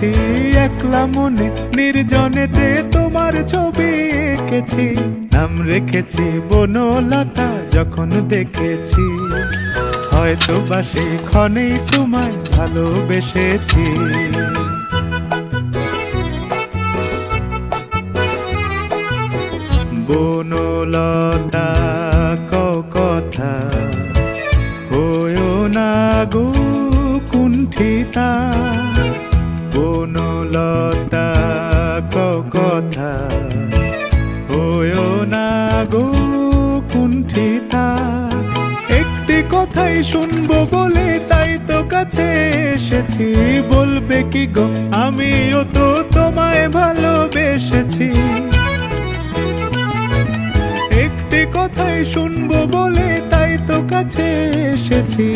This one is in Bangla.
এসেছি একলা মনে নির্জনেতে তোমার ছবি এঁকেছি, নাম রেখেছি বনলতা যখন দেখেছি, হয়তো বা সেই ক্ষণেই তোমায় ভালোবেসেছি। বনলতা কথা হয়ো না গো কুণ্ঠিতা, বনলতা কথা হয়ো না গো কুণ্ঠিতা। একটি কথাই শুনবো বলে তাই তো কাছে এসেছি, বলবে কি গো আমিও তো তোমায় ভালোবেসেছি। একটি কথাই শুনবো বলে তাই তো কাছে এসেছি।